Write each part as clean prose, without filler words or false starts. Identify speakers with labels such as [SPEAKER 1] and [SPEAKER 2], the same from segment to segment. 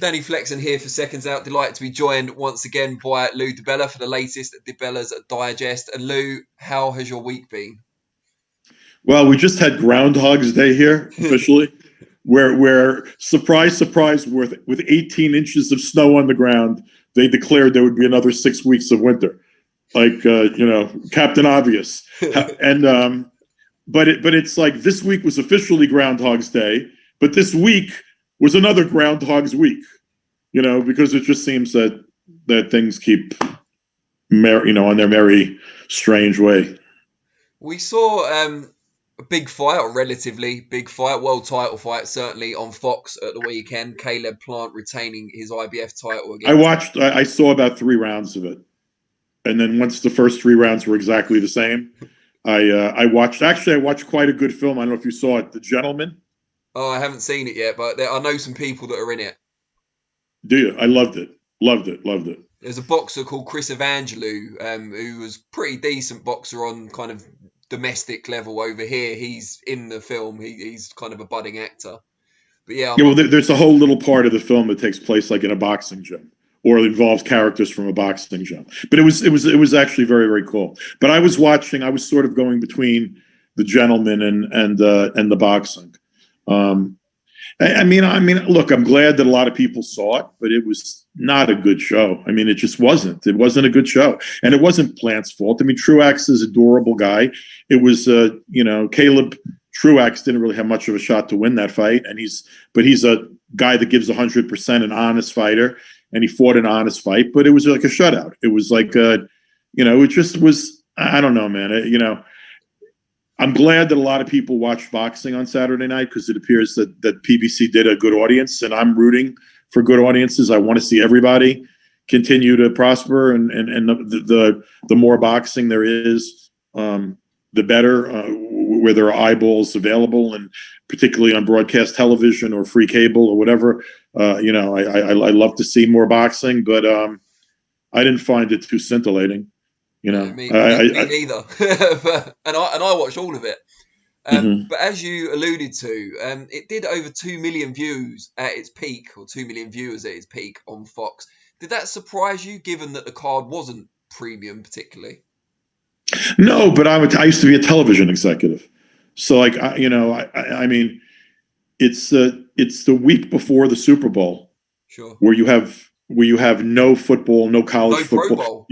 [SPEAKER 1] Danny Flexen here for Seconds Out. Delighted to be joined once again by Lou DiBella for the latest at DiBella's Digest. And Lou, how has your week been?
[SPEAKER 2] Well, we just had Groundhog's Day here officially, where surprise, surprise, with 18 inches of snow on the ground, they declared there would be another 6 weeks of winter, like Captain Obvious. And but it's like this week was officially Groundhog's Day, but this week was another Groundhog's Week, because it just seems that things keep, on their merry, strange way.
[SPEAKER 1] We saw a big fight, or relatively big fight, world title fight, certainly on Fox at the weekend. Caleb Plant retaining his IBF title again.
[SPEAKER 2] I saw about 3 rounds of it, and then once the first 3 rounds were exactly the same, I watched quite a good film. I don't know if you saw it, The Gentleman.
[SPEAKER 1] Oh, I haven't seen it yet, but I know some people that are in it.
[SPEAKER 2] Do you? I loved it. Loved it.
[SPEAKER 1] There's a boxer called Chris Evangelou, who was pretty decent boxer on kind of domestic level over here. He's in the film. He's kind of a budding actor. But yeah.
[SPEAKER 2] Well, there's a whole little part of the film that takes place like in a boxing gym, or it involves characters from a boxing gym. But it was actually very, very cool. But I was sort of going between The Gentleman and the boxing. I mean, look, I'm glad that a lot of people saw it, but it was not a good show. I mean, it just wasn't. It wasn't a good show, and it wasn't Plant's fault. I mean, Truax is an adorable guy. It was, Caleb Truax didn't really have much of a shot to win that fight, but he's a guy that gives 100%, an honest fighter, and he fought an honest fight. But it was like a shutout. It was like, it just was. I don't know, man. I'm glad that a lot of people watched boxing on Saturday night, because it appears that PBC did a good audience, and I'm rooting for good audiences. I want to see everybody continue to prosper, and the more boxing there is, the better, where there are eyeballs available, and particularly on broadcast television or free cable or whatever. I love to see more boxing, but I didn't find it too scintillating.
[SPEAKER 1] Me neither. and I watched all of it. But as you alluded to, it did over 2 million views at its peak, or 2 million viewers at its peak on Fox. Did that surprise you, given that the card wasn't premium particularly?
[SPEAKER 2] No, but I used to be a television executive, so I mean, it's the week before the Super Bowl,
[SPEAKER 1] sure,
[SPEAKER 2] where you have no football, no college football.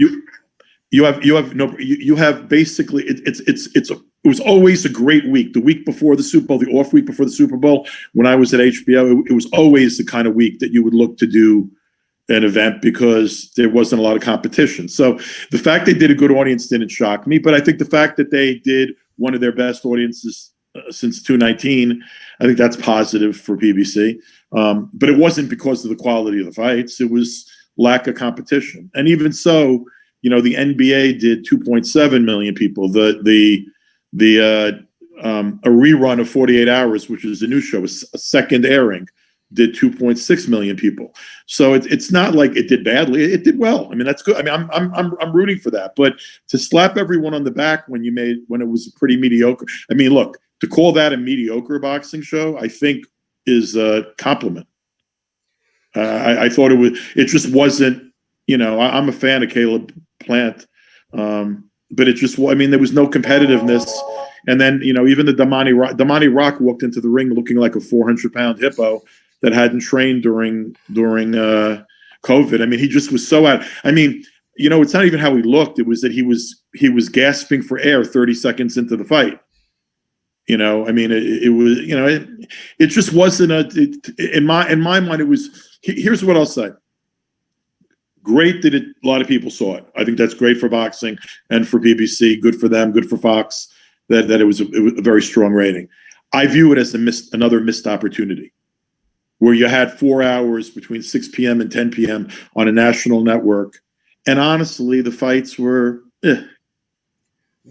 [SPEAKER 2] You have basically it was always a great week. The week before the Super Bowl, the off week before the Super Bowl, when I was at HBO, it was always the kind of week that you would look to do an event, because there wasn't a lot of competition. So the fact they did a good audience didn't shock me, but I think the fact that they did one of their best audiences since 2019, I think that's positive for PBC. But it wasn't because of the quality of the fights; it was lack of competition. And even so, the NBA did 2.7 million people. A rerun of 48 Hours, which is a new show, a second airing, did 2.6 million people. So it's not like it did badly. It did well. I mean, that's good. I mean, I'm rooting for that. But to slap everyone on the back when it was pretty mediocre. I mean, look, to call that a mediocre boxing show, I think is a compliment. I thought it just wasn't. I'm a fan of Caleb Plant, but it just, I mean, there was no competitiveness. And then, even the Damani Rock walked into the ring looking like a 400-pound hippo that hadn't trained during COVID. I mean, he just was so out. I mean, it's not even how he looked. It was that he was gasping for air 30 seconds into the fight. I mean, it was, it just wasn't in my mind, it was, here's what I'll say. Great that a lot of people saw it. I think that's great for boxing and for BBC. Good for them. Good for Fox. That it was a very strong rating. I view it as another missed opportunity, where you had 4 hours between 6 p.m. and 10 p.m. on a national network, and honestly, the fights were.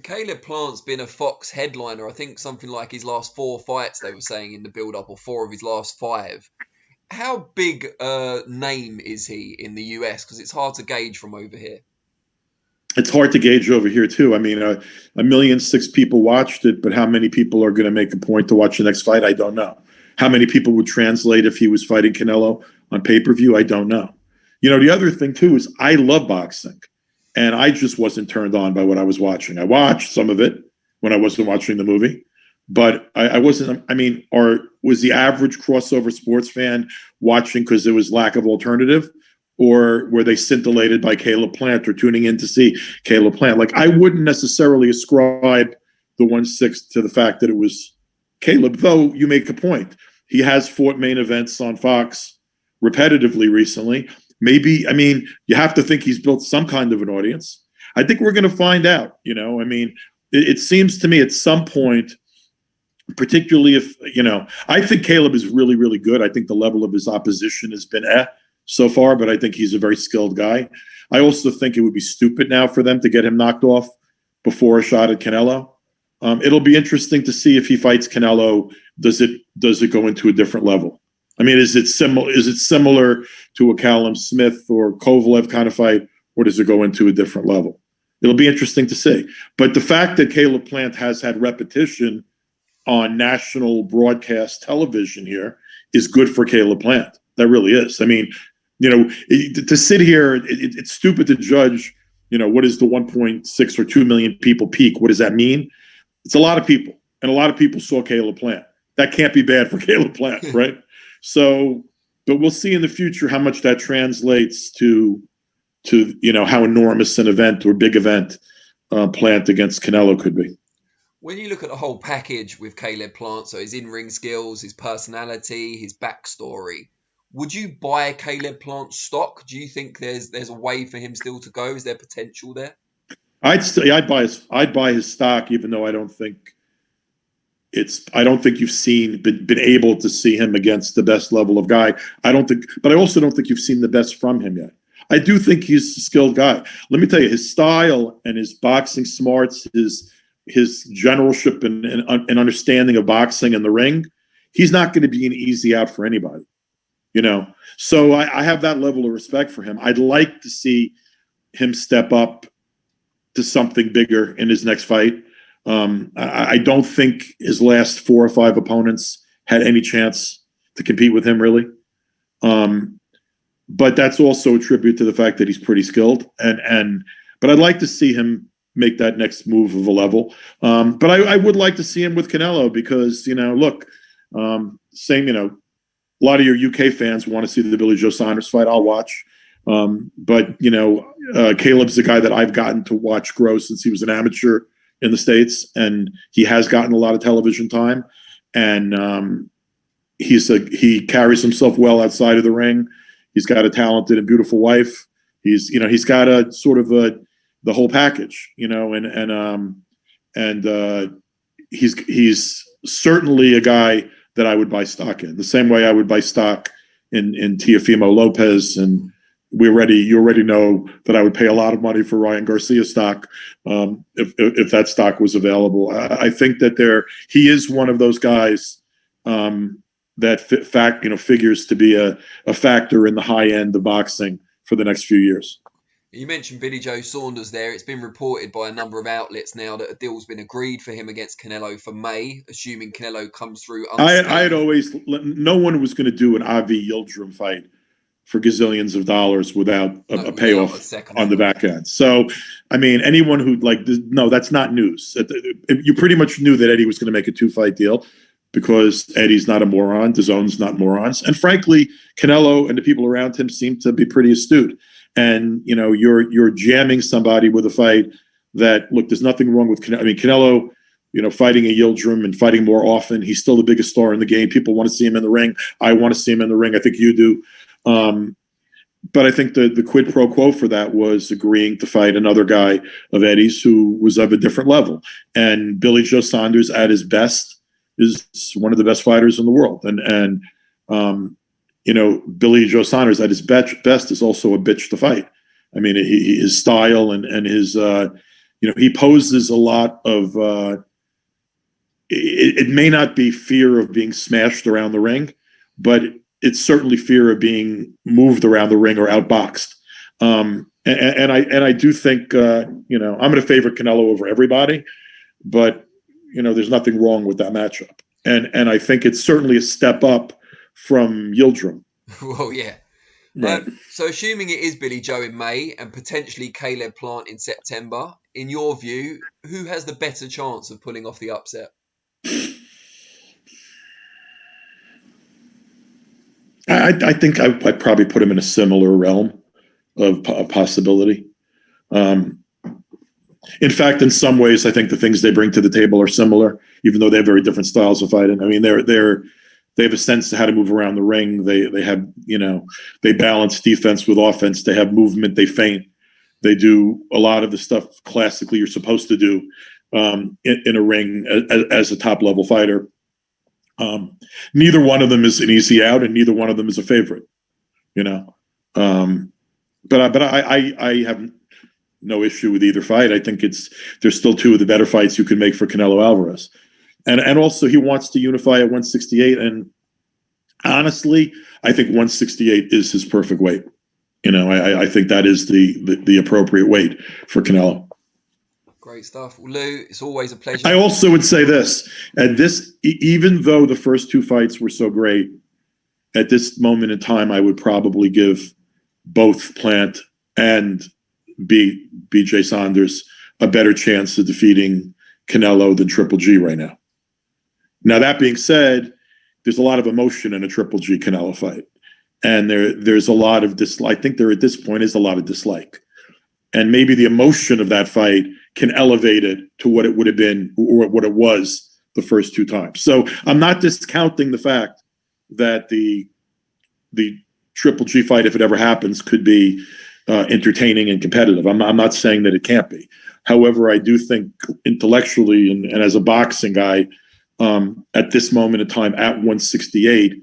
[SPEAKER 1] Caleb Plant's been a Fox headliner. I think something like his last 4 fights, they were saying in the build-up, or 4 of his last 5. How big a name is he in the US? Because it's hard to gauge from over here.
[SPEAKER 2] It's hard to gauge over here, too. I mean, 1.6 million people watched it, but how many people are going to make a point to watch the next fight? I don't know. How many people would translate if he was fighting Canelo? on pay-per-view, I don't know. The other thing too is I love boxing, and I just wasn't turned on by what I was watching. I watched some of it when I wasn't watching the movie, but I wasn't. I mean, or was the average crossover sports fan watching because there was lack of alternative, or were they scintillated by Caleb Plant or tuning in to see Caleb Plant? Like, I wouldn't necessarily ascribe the 1/6 to the fact that it was Caleb, though you make a point. He has fought main events on Fox repetitively recently. Maybe, I mean, you have to think he's built some kind of an audience. I think we're going to find out, I mean, it seems to me at some point, particularly if, I think Caleb is really, really good. I think the level of his opposition has been so far, but I think he's a very skilled guy. I also think it would be stupid now for them to get him knocked off before a shot at Canelo. It'll be interesting to see if he fights Canelo. Does it go into a different level? I mean, is it similar to a Callum Smith or Kovalev kind of fight, or does it go into a different level? It'll be interesting to see. But the fact that Caleb Plant has had repetition on national broadcast television here is good for Caleb Plant. That really is. I mean, to sit here, it's stupid to judge, what is the 1.6 or 2 million people peak? What does that mean? It's a lot of people, and a lot of people saw Caleb Plant. That can't be bad for Caleb Plant, right? So, but we'll see in the future how much that translates to how enormous an event or big event Plant against Canelo could be.
[SPEAKER 1] When you look at the whole package with Caleb Plant, so his in-ring skills, his personality, his backstory, would you buy Caleb Plant stock? Do you think there's a way for him still to go? Is there potential there?
[SPEAKER 2] I'd buy his stock, even though I don't think you've been able to see him against the best level of guy. But I also don't think you've seen the best from him yet. I do think he's a skilled guy. Let me tell you, his style and his boxing smarts, his generalship and understanding of boxing in the ring, he's not going to be an easy out for anybody. So I have that level of respect for him. I'd like to see him step up to something bigger in his next fight. I don't think his last 4 or 5 opponents had any chance to compete with him, really. But that's also a tribute to the fact that he's pretty skilled. But I'd like to see him make that next move of a level. But I would like to see him with Canelo because, look, a lot of your UK fans want to see the Billy Joe Saunders fight. I'll watch. But Caleb's the guy that I've gotten to watch grow since he was an amateur in the States, and he has gotten a lot of television time, and he carries himself well outside of the ring. He's got a talented and beautiful wife. He's got a sort of the whole package, and he's certainly a guy that I would buy stock in, the same way I would buy stock in Teofimo Lopez. And you already know that I would pay a lot of money for Ryan Garcia stock if that stock was available. I think that he is one of those guys that figures to be a factor in the high end of boxing for the next few years.
[SPEAKER 1] You mentioned Billy Joe Saunders there. It's been reported by a number of outlets now that a deal's been agreed for him against Canelo for May, assuming Canelo comes through.
[SPEAKER 2] No one was going to do an Avi Yildirim fight for gazillions of dollars without a payoff on the back end. So, I mean, anyone that's not news. You pretty much knew that Eddie was going to make a 2-fight deal because Eddie's not a moron. DAZN's not morons. And frankly, Canelo and the people around him seem to be pretty astute. And, you're jamming somebody with a fight that, look, there's nothing wrong with Canelo. I mean, Canelo, fighting a Yildirim and fighting more often. He's still the biggest star in the game. People want to see him in the ring. I want to see him in the ring. I think you do. But I think the quid pro quo for that was agreeing to fight another guy of Eddie's who was of a different level. And Billy Joe Saunders at his best is one of the best fighters in the world. And Billy Joe Saunders at his best is also a bitch to fight. I mean, his style and his, he poses a lot of, it may not be fear of being smashed around the ring, but it's certainly fear of being moved around the ring or outboxed. And I do think, I'm going to favor Canelo over everybody, but, there's nothing wrong with that matchup. And I think it's certainly a step up from Yildirim.
[SPEAKER 1] Well, yeah.
[SPEAKER 2] Right.
[SPEAKER 1] So assuming it is Billy Joe in May and potentially Caleb Plant in September, in your view, who has the better chance of pulling off the upset?
[SPEAKER 2] I think I'd probably put him in a similar realm of possibility. In fact, in some ways, I think the things they bring to the table are similar, even though they have very different styles of fighting. I mean, they have a sense of how to move around the ring. They have, they balance defense with offense. They have movement. They feint. They do a lot of the stuff classically you're supposed to do in a ring as a top level fighter. Neither one of them is an easy out, and neither one of them is a favorite. But I have no issue with either fight. I think there's still two of the better fights you can make for Canelo Alvarez, and also he wants to unify at 168. And honestly, I think 168 is his perfect weight. I think that is the appropriate weight for Canelo.
[SPEAKER 1] Great stuff. Well, Lou, it's always a pleasure.
[SPEAKER 2] I also would say this, even though the first two fights were so great, at this moment in time, I would probably give both Plant and BJ Saunders a better chance of defeating Canelo than Triple G right now. Now, that being said, there's a lot of emotion in a Triple G Canelo fight. And there's a lot of dislike. I think there at this point is a lot of dislike. And maybe the emotion of that fight can elevate it to what it would have been or what it was the first two times. So I'm not discounting the fact that the Triple G fight, if it ever happens, could be entertaining and competitive. I'm not saying that it can't be. However, I do think intellectually and as a boxing guy, at this moment in time at 168,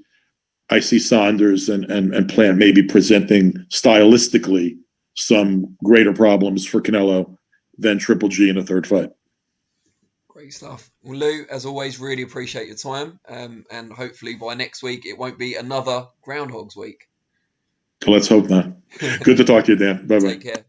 [SPEAKER 2] I see Saunders and Plant maybe presenting stylistically some greater problems for Canelo than Triple G in a third fight.
[SPEAKER 1] Great stuff. Well, Lou, as always, really appreciate your time. And hopefully by next week, it won't be another Groundhog's Week.
[SPEAKER 2] Let's hope not. Good to talk to you, Dan. Bye-bye.
[SPEAKER 1] Take care.